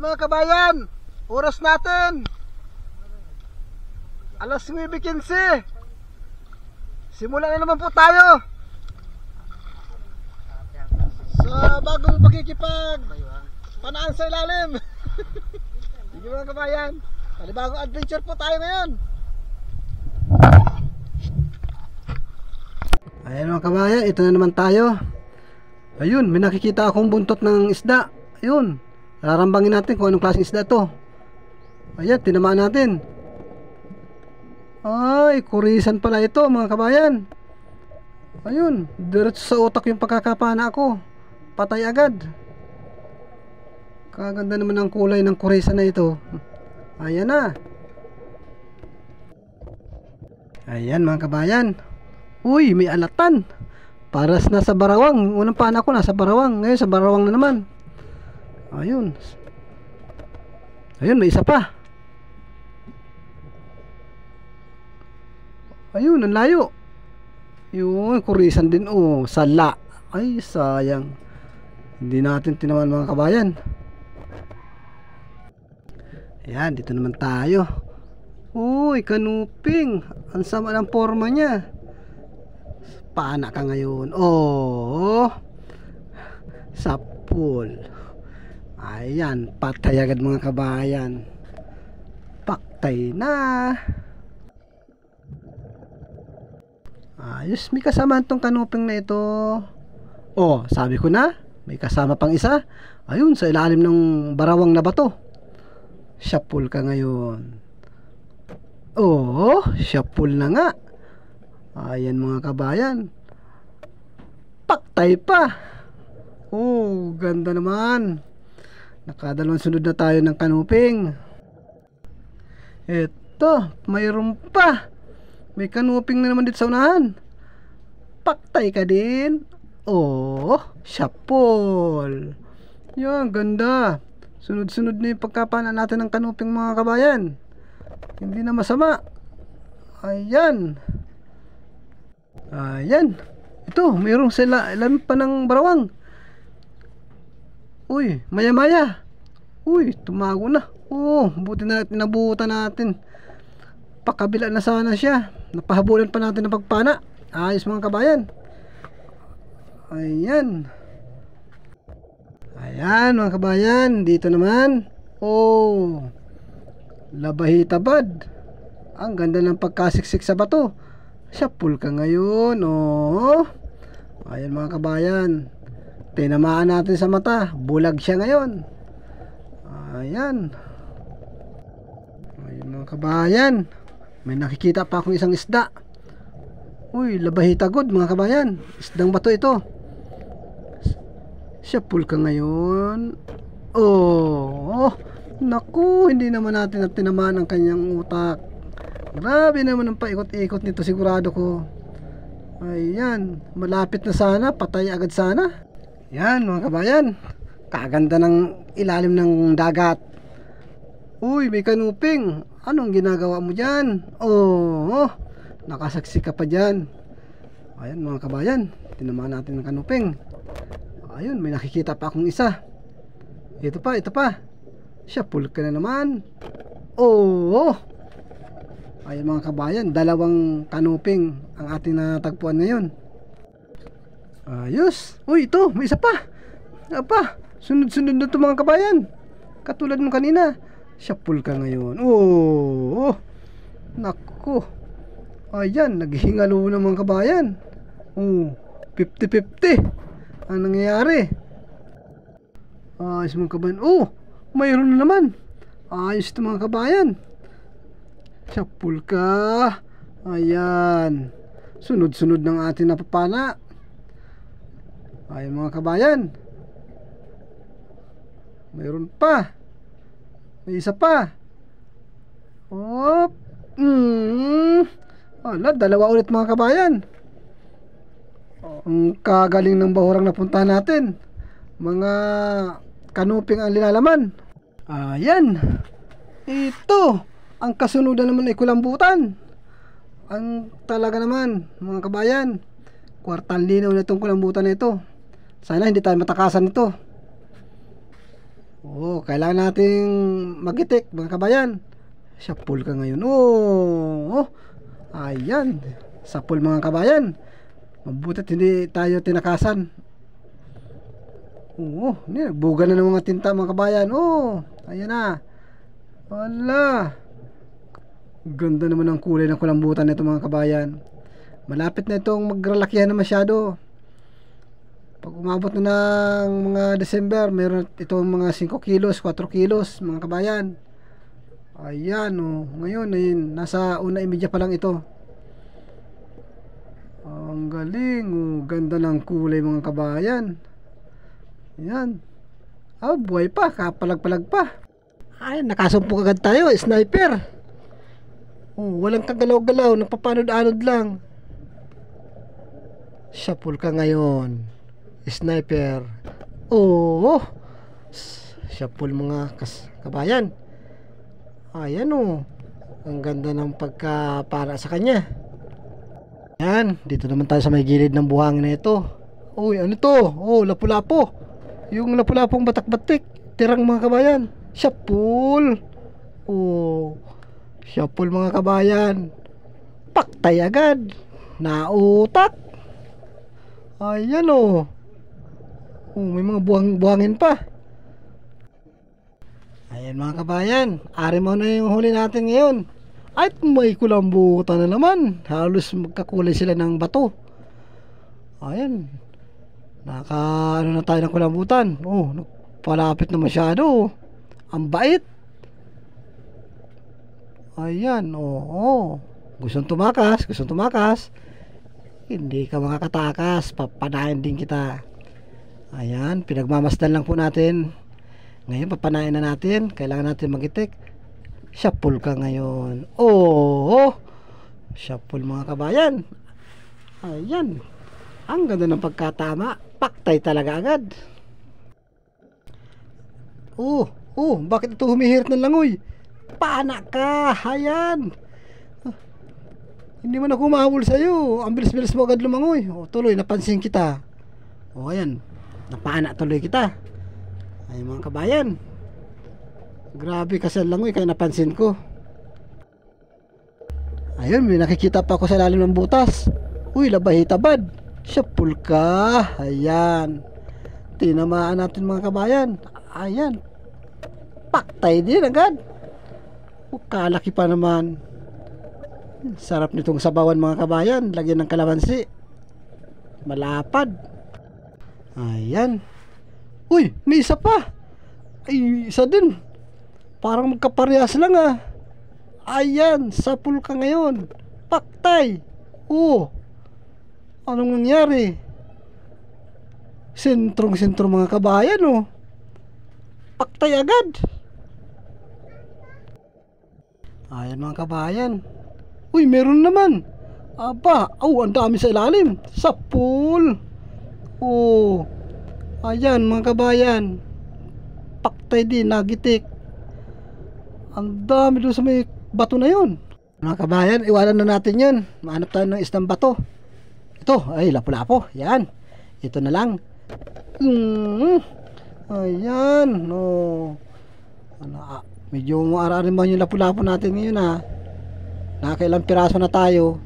Mga kabayan, oras natin alas 9:15. Simulan na naman po tayo sa bagong pagkikipag panaan sa ilalim. Sige mga kabayan, panibagong adventure po tayo ngayon. Ayan mga kabayan, ito na naman tayo. Ayun, may nakikita akong buntot ng isda. Ayun, rarambangin natin kung anong klaseng isda to. Ayan, tinamaan natin. Ay, kurisan pala ito mga kabayan. Ayun, diretso sa utak yung pagkakapana ko. Patay agad. Kaganda naman ang kulay ng kurisan na ito. Ayan na. Ayan mga kabayan. Uy, may alatan. Paras nasa Barawang. Unang pana ko nasa Barawang. Ngayon sa Barawang na naman. Ayun. Ayun, may isa pa. Ayun, ang layo. Yung kurisan din. Oh, sala. Ay, sayang. Hindi natin tinaman mga kabayan. Ayan, dito naman tayo. Uy, kanuping. Ang sama ng forma niya. Paana ka ngayon. Oh, sapul. Ayan, patay agad mga kabayan. Paktay na. Ayos, may kasama itong kanuping na ito. Oh, sabi ko na, may kasama pang isa. Ayun, sa ilalim ng barawang na bato. Sapul ka ngayon. Oh, sapul na nga. Ayan mga kabayan. Paktay pa. Oh, ganda naman. Nakadalawang sunod na tayo ng kanuping. Eto, mayroon pa. May kanuping na naman dito sa unahan. Paktay ka din. Oh, sapol. Yan, ganda. Sunod-sunod na yung pagkapana natin ng kanuping mga kabayan. Hindi na masama. Ayan. Ayan. Ito, mayroong sila ilan pa ng barawang. Uy, maya-maya. Uy, tumago na. Oh, buti na nabuhutan natin. Pakabila na sana siya. Napahabulan pa natin ng pagpana. Ayos mga kabayan. Ayan. Ayan mga kabayan. Dito naman. Oh, labahita bad. Ang ganda ng pagkasiksik sa bato. Sapul ka ngayon. Oh, ayan mga kabayan. Tinamaan natin sa mata. Bulag siya ngayon. Ayan. Ayan mga kabayan. May nakikita pa akong isang isda. Uy, labahita good mga kabayan. Isdang bato ito. Sapul ka ngayon. Oh, naku, hindi naman natin tinamaan ang kanyang utak. Grabe naman ang paikot-ikot nito, sigurado ko. Ayan, malapit na sana, patay agad sana. Yan mga kabayan, kaganda ng ilalim ng dagat. Uy, may kanuping. Anong ginagawa mo dyan? Oh, nakasaksi ka pa dyan. Ayan mga kabayan, tinamaan natin ng kanuping. Ayun, may nakikita pa akong isa. Ito pa. Sapul ka na naman. Oh, ayun mga kabayan, dalawang kanuping ang ating natagpuan ngayon. Ayos. Uy, ito, may isa pa. Sunod-sunod na ito mga kabayan. Katulad nung kanina. Sapul ka ngayon. Oh, naku. Ayan, naghihingalo na mga kabayan. Oh, 50-50 ang nangyayari. Ayos mga kabayan. Oh, mayroon na naman. Ayos ito mga kabayan. Sapul ka. Ayan. Sunod-sunod ng ating napapana. Ayan mga kabayan. Mayroon pa. May isa pa. Oh, ala, dalawa ulit mga kabayan. Ang kagaling ng bahurang napuntahan natin. Mga kanuping ang linalaman. Ayan. Ito. Ang kasunodan naman ay kulambutan. Ang talaga naman mga kabayan, kwartang linaw na itong kulambutan na ito. Sana hindi tayo matakasan ito. Kailangan nating magitik mga kabayan. Sa pool ka ngayon. Ayan. Sa pool mga kabayan. Mabutit hindi tayo tinakasan. Buga na ng mga tinta mga kabayan. Ayan na. Wala. Ganda naman ang kulay ng kulambutan nito mga kabayan. Malapit na itong maglalakihan na masyado. Pag umabot na ng mga December, meron itong mga 5 kilos, 4 kilos mga kabayan. Ayan ngayon ay nasa 1:30 pa lang ito. Ang galing. Ganda ng kulay mga kabayan. Ayan. Buhay pa, kapalag-palag pa. Ay, nakasumpong agad tayo, sniper. Walang kagalaw-galaw, nagpapanod-anod lang. Shuffle ka ngayon, sniper. Shuffle mga kabayan. Ayan ang ganda ng pagkapara sa kanya. Yan, dito naman tayo sa may gilid ng buhangin na ito. Ano to? Lapu-lapo. Yung lapu-lapong batak-batik, tirang mga kabayan. Shuffle. Shuffle mga kabayan. Paktay agad. Nautak. Ayan may mga buhangin pa. Ayan mga kabayan, ari mo na yung huli natin ngayon. At may kulambutan na naman. Halos magkakulay sila ng bato. Ayan. Ano na tayo ng kulambutan. Palapit na masyado. Ang bait. Ayan. Gustong tumakas. Hindi ka makakatakas. Papanayin din kita. Ayan. Pinagmamasdan lang po natin. Ngayon papanayin na natin. Kailangan natin magitik. Shuffle ka ngayon. Shuffle mga kabayan. Ayan. Ang ganda ng pagkatama. Paktay talaga agad. Bakit ito humihirit ng langoy? Pana ka. Ayan. Hindi man ako mahabol sa'yo. Ang bilis-bilis mo agad lumangoy. Tuloy, napansin kita. Ayan. Napana tuloy kita. Ay mga kabayan. Grabe kasi ang langoy kaya napansin ko. Ayun, may nakikita pa ako sa lalim ng butas. Labay-hitabad. Shuffle ka. Ayan. Tinamaan natin mga kabayan. Ayan. Paktay din agad. Kalaki pa naman. Sarap nitong sabawan mga kabayan. Lagyan ng kalamansi. Malapad. Ayan. May isa pa. Isa din. Parang magkaparehas lang Ayan. Sapul ka ngayon. Paktay. Anong nangyari? Sentrong-sentro mga kabayan Paktay agad. Ayan mga kabayan. Meron naman. Ang dami sa ilalim. Sapul. Ayan mga kabayan. Paktay din, nagitik. Ang dami doon sa may bato na yun. Mga kabayan, iwanan na natin yun. Mahanap tayo ng isang bato. Ito, lapu-lapo. Yan. Ito na lang. Ayan. Medyo maararin mo yung lapu-lapo natin ngayon Nakakailang piraso na tayo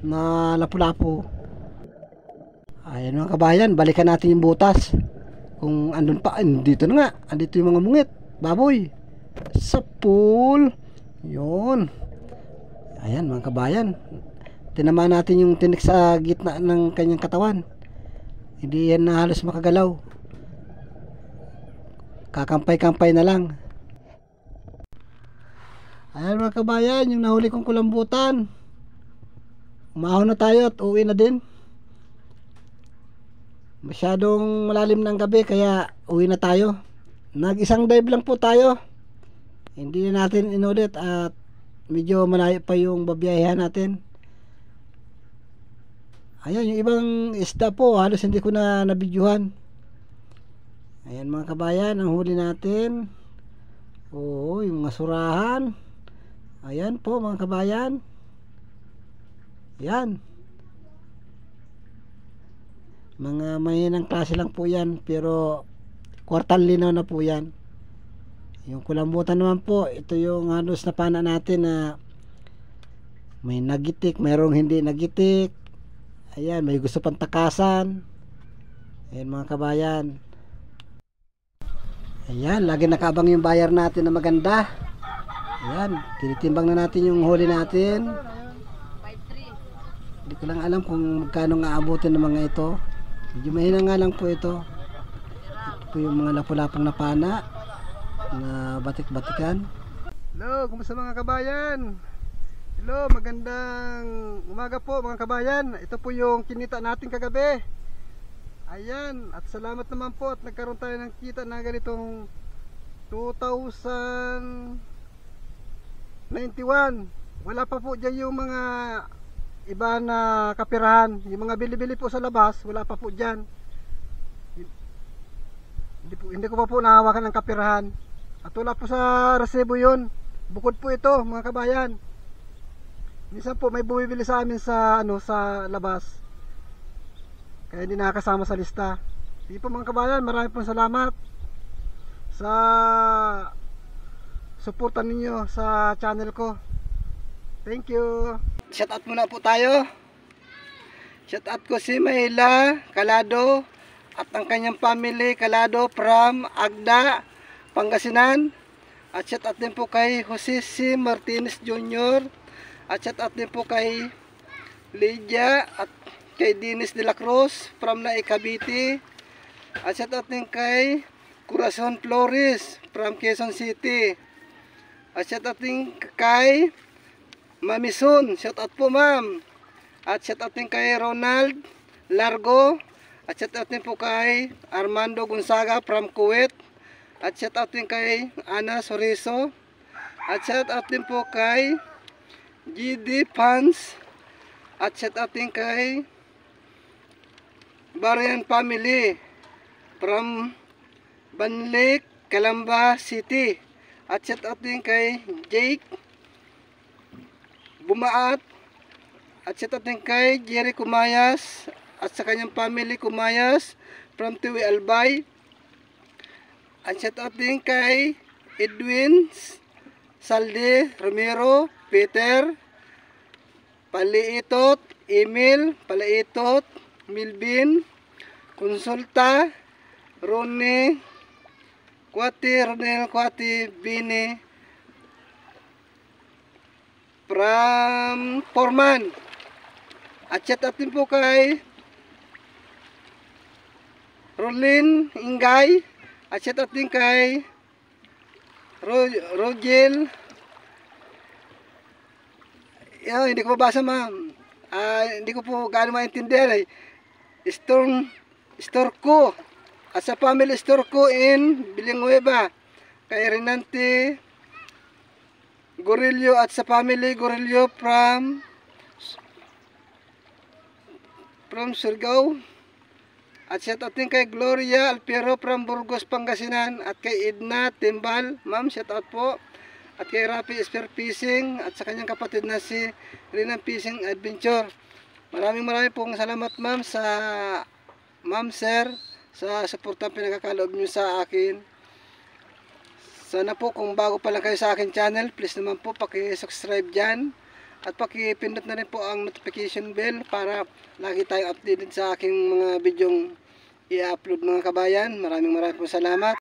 na lapu-lapo. Ayan mga kabayan, balikan natin yung butas. Kung andun pa, dito na nga. Andito yung mga mungit, baboy. Sa pool. Yun. Ayan mga kabayan. Tinamaan natin yung tinik sa gitna ng kanyang katawan. Hindi yan na halos makagalaw. Kakampay-kampay na lang. Ayan mga kabayan, yung nahuli kong kulambutan. Umahon na tayo at uwi na din. Masyadong malalim ng gabi kaya uwi na tayo. Nag-isang dive lang po tayo. Hindi na natin inulit at medyo malayo pa yung babiyahehan natin. Ayan, yung ibang isda po halos hindi ko na nabidyuhan. Ayan mga kabayan, ang huli natin. Yung mga surahan. Ayan po mga kabayan. Yan. Mga mahinang klase lang po yan, pero kwartal linaw na po yan. Yung kulambutan naman po, ito yung halos na pana natin na may nagitik, mayroong hindi nagitik. Ayan, may gusto pang takasan. Ayan mga kabayan. Ayan, lagi nakaabang yung buyer natin na maganda. Ayan, tinitimbang na natin yung huli natin. 5-3. Hindi ko lang alam kung magkano nga abutin ng mga ito. Medyo mahina nga lang po ito. Ito po yung mga lapu-lapong na pana na batik-batikan. Hello, kumusta mga kabayan? Hello, magandang umaga po mga kabayan. Ito po yung kinita natin kagabi. Ayan, at salamat naman po at nagkaroon tayo ng kita na ganitong 2091. Wala pa po dyan yung mga iba na kapirahan. Yung mga bili-bili po sa labas, wala pa po dyan. Hindi ko pa po nahawakan ng kapirahan. At wala po sa resibo yun. Bukod po ito mga kabayan. Minsan po may bumibili sa amin sa sa labas. Kaya hindi nakakasama sa lista. Sige po mga kabayan, marami pong salamat sa suporta ninyo sa channel ko. Thank you. Shout out muna po tayo. Shout out ko si Mayla Calado at ang kanyang family Calado from Agda, Pangasinan. At shout out din po kay Jose C. Martinez Jr. At shout out din po kay Lydia at kay Dennis de la Cruz from Naik Cavite. At shout out din kay Corazon Flores from Quezon City. At shout out din kay Mami Sun. Shout out po ma'am. At shout out din kay Ronald Largo. At shout out din po kay Armando Gonzaga from Kuwait. At shout out din kay Ana Soriso. At shout out din po kay GD Fans. At shout out din kay Barian family from Banlake, Calamba City. At shout out din kay Jake Bumaat. At shout out din kay Jerry Kumayas at sa kanyang family Kumayas from Tiwi Albay. At shout out din kay Edwin Salde Romero, Peter Paliitot, Emil Paliitot, Milvin Konsulta, Ronel Kwati, Bini from Forman. At shout out din po kay Rolin Ingay. At shout out din kay Rogel. Hindi ko mabasa ma'am. Hindi ko po gaano maintindihan. Store ko at sa family store ko in Villanueva kay Renante Gorillo at sa family Gorillo from Surigao. At shout out din kay Gloria Alpiero from Burgos, Pangasinan at kay Edna Timbal, ma'am shout out po. At kay Rafi Esper Fishing at sa kanyang kapatid na si Rinan Fishing Adventure. Maraming pong salamat ma'am sir sa suportang pinagkakaloob nyo sa akin. Sana po kung bago pa lang kayo sa akin channel, please naman po paki-subscribe dyan at paki-pindot na rin po ang notification bell para lagi tayong updated sa aking mga bidyong i-upload mga kabayan. Maraming pong salamat.